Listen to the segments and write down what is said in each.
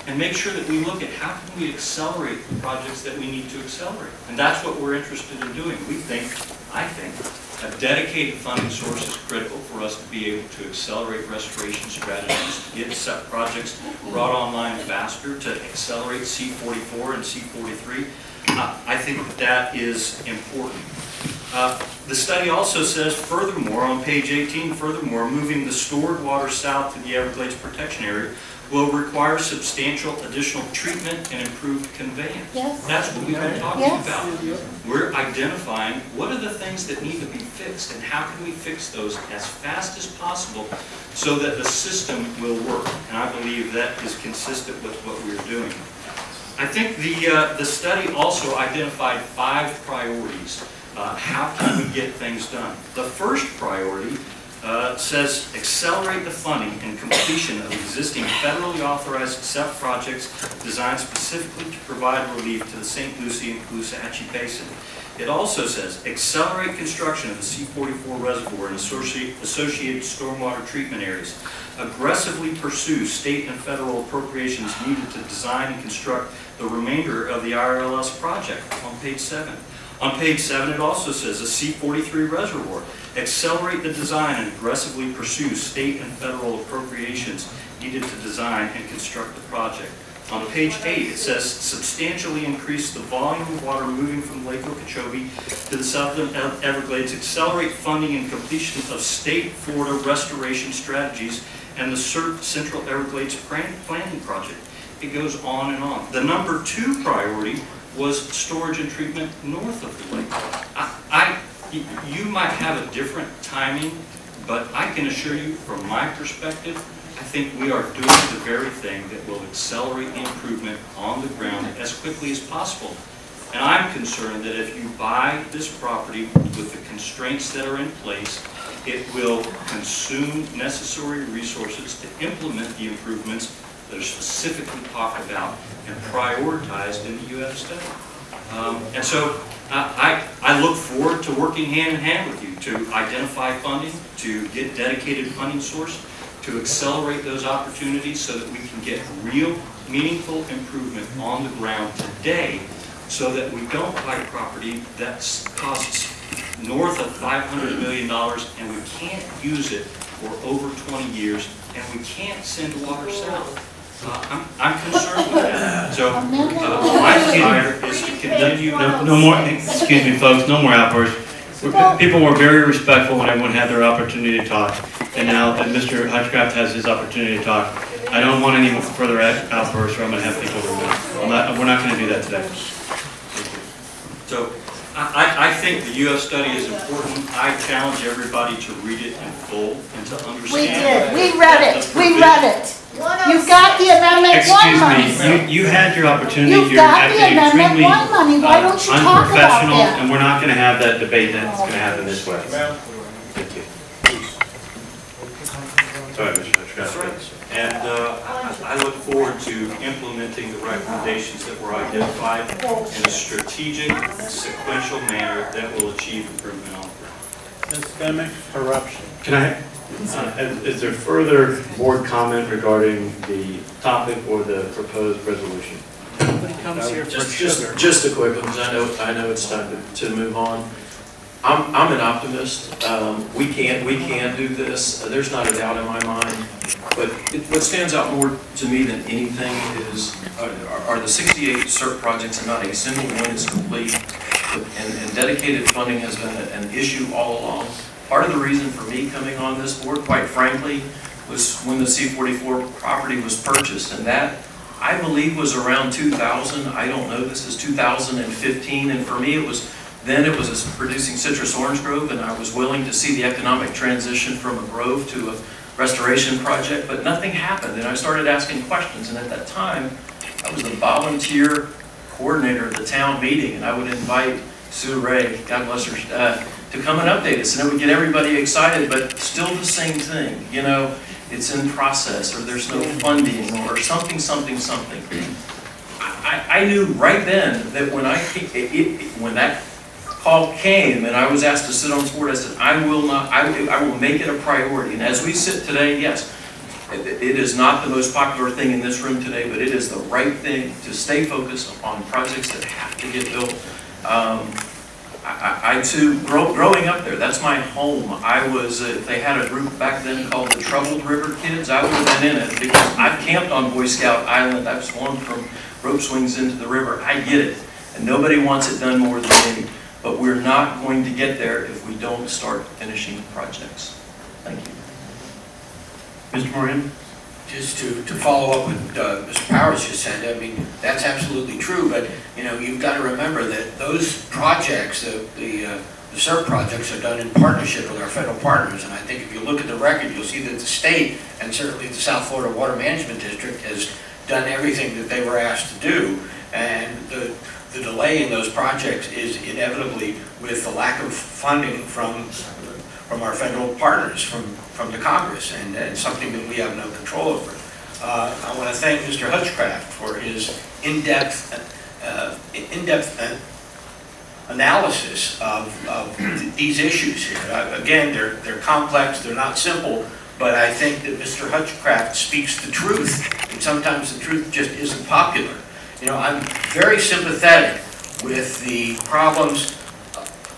and make sure that we look at how can we accelerate the projects that we need to accelerate. And that's what we're interested in doing. We think, I think, a dedicated funding source is critical for us to be able to accelerate restoration strategies, to get set projects brought online faster, to accelerate C44 and C43. I think that is important. The study also says, furthermore, on page 18, furthermore, moving the stored water south to the Everglades Protection Area will require substantial additional treatment and improved conveyance. Yes. That's what we've been talking about. We're identifying what are the things that need to be fixed and how can we fix those as fast as possible so that the system will work. And I believe that is consistent with what we're doing. I think the study also identified 5 priorities. How can we get things done? The first priority says accelerate the funding and completion of existing federally authorized SEF projects designed specifically to provide relief to the St. Lucie and Caloosahatchee Basin. It also says accelerate construction of the C44 reservoir and associated stormwater treatment areas. Aggressively pursue state and federal appropriations needed to design and construct the remainder of the IRLS project on page 7. On page 7, it also says a C43 reservoir. Accelerate the design and aggressively pursue state and federal appropriations needed to design and construct the project. On page 8, it says substantially increase the volume of water moving from Lake Okeechobee to the southern Everglades. Accelerate funding and completion of state Florida restoration strategies and the Central Everglades Planning Project. It goes on and on. The number 2 priority was storage and treatment north of the lake. You might have a different timing, but I can assure you, from my perspective, I think we are doing the very thing that will accelerate the improvement on the ground as quickly as possible. And I'm concerned that if you buy this property with the constraints that are in place, it will consume necessary resources to implement the improvements that are specifically talked about and prioritized in the UF study. And so I look forward to working hand in hand with you to identify funding, to get dedicated funding source, to accelerate those opportunities so that we can get real, meaningful improvement on the ground today so that we don't buy property that costs north of $500 million and we can't use it for over 20 years and we can't send water south. I'm concerned with that. So my desire is to continue. No more, excuse me folks, no more outbursts. People were very respectful when everyone had their opportunity to talk. And now that Mr. Hutchcraft has his opportunity to talk, I don't want any further outbursts or I'm going to have people removed. We're not going to do that today. So I think the UF study is important. I challenge everybody to read it in full and to understand. We did. We read it. We read it. You've got the Amendment 1 money. Excuse me. You had your opportunity. You've got the Amendment 1 money. Why don't you talk about that? And we're not going to have that debate that's going to happen this way. Thank you. Sorry, Mr. Hutchcraft. And I look forward to implementing the recommendations that were identified in a strategic, sequential manner that will achieve improvement on the ground. Systemic corruption. Can I? Is there further board comment regarding the topic or the proposed resolution? Just a quick one, because I know it's time to move on. I'm an optimist. We can do this. There's not a doubt in my mind. But what stands out more to me than anything is are the 68 CERT projects, and not a single one is complete. And dedicated funding has been an issue all along. Part of the reason for me coming on this board, quite frankly, was when the C44 property was purchased, and that, I believe, was around 2000. I don't know, this is 2015, and for me it was a producing citrus orange grove, and I was willing to see the economic transition from a grove to a restoration project, but nothing happened, and I started asking questions, and at that time, I was the volunteer coordinator at the town meeting, and I would invite Sue Ray, God bless her, to come and update us, and it would get everybody excited, but still the same thing, you know, it's in process, or there's no funding, or something. I knew right then that when that call came and I was asked to sit on this board, I said, I will make it a priority. And as we sit today, yes, It is not the most popular thing in this room today, but it is the right thing to stay focused on projects that have to get built. I too, growing up there, that's my home. I was, they had a group back then called the Troubled River Kids. I would have been in it because I've camped on Boy Scout Island. I've swung from rope swings into the river. I get it. And nobody wants it done more than me. But we're not going to get there if we don't start finishing projects. Thank you. Mr. Moran? Just to follow up what Mr. Powers just said, I mean, that's absolutely true, but, you know, you've got to remember that those projects, the SERP projects are done in partnership with our federal partners, and I think if you look at the record, you'll see that the state, and certainly the South Florida Water Management District, has done everything that they were asked to do, and the delay in those projects is inevitably with the lack of funding from our federal partners, from the Congress, and something that we have no control over. I want to thank Mr. Hutchcraft for his in-depth analysis of these issues here. Again, they're complex, they're not simple, but I think that Mr. Hutchcraft speaks the truth, and sometimes the truth just isn't popular. You know, I'm very sympathetic with the problems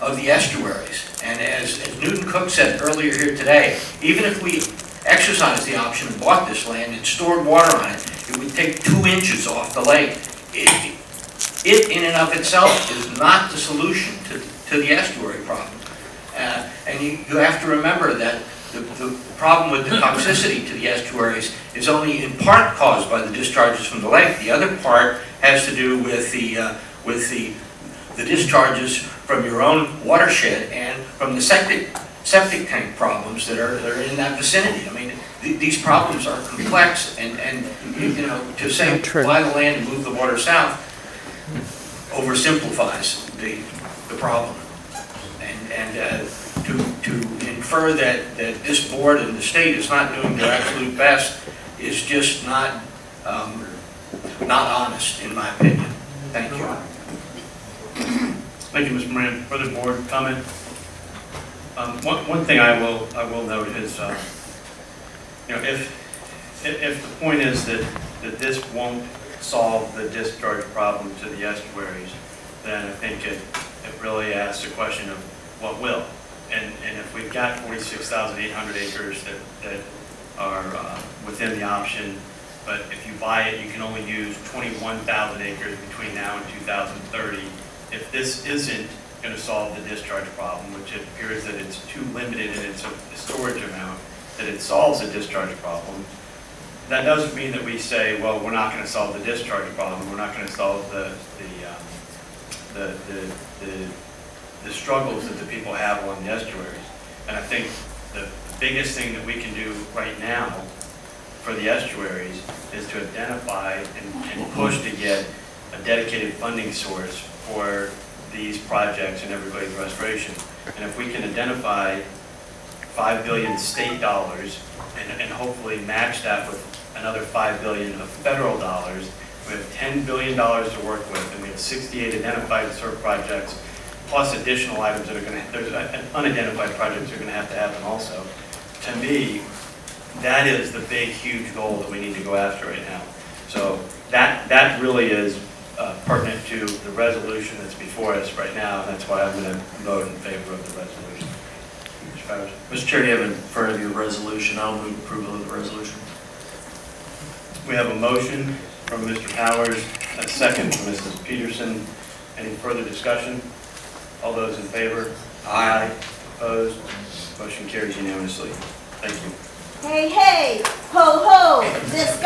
of the estuaries. And as Newton Cook said earlier here today, even if we exercised the option and bought this land and stored water on it, it would take 2 inches off the lake. It in and of itself is not the solution to the estuary problem. And you have to remember that the problem with the toxicity to the estuaries is only in part caused by the discharges from the lake. The other part has to do with the discharges from your own watershed and from the septic tank problems that are in that vicinity. I mean, these problems are complex, and you know, to say buy the land and move the water south oversimplifies the problem. And to infer that this board and the state is not doing their absolute best is just not honest, in my opinion. Thank you. Thank you, Mr. Moran. Further board comment? One thing I will note is, you know, if the point is that this won't solve the discharge problem to the estuaries, then I think it really asks the question of what will. And if we've got 46,800 acres that are within the option, but if you buy it, you can only use 21,000 acres between now and 2030. If this isn't going to solve the discharge problem, which it appears that it's too limited in its storage amount, that it solves the discharge problem, that doesn't mean that we say, well, we're not going to solve the discharge problem. We're not going to solve the struggles that the people have along the estuaries. And I think the biggest thing that we can do right now for the estuaries is to identify and push to get a dedicated funding source for these projects and everybody's restoration. And if we can identify $5 billion state dollars and hopefully match that with another $5 billion of federal dollars, we have $10 billion to work with, and we have 68 identified SERP projects, plus additional items that are going to, there's unidentified projects that are going to happen also. To me, that is the big, huge goal that we need to go after right now. So that really is pertinent to the resolution that's before us right now, and that's why I'm going to vote in favor of the resolution. Mr. Powers. Mr. Chair, you have in front of you a resolution. I'll move approval of the resolution. We have a motion from Mr. Powers, a second from Mrs. Peterson. Any further discussion? All those in favor? Aye. Opposed? Motion carries unanimously. Thank you. Hey, hey, ho, ho, this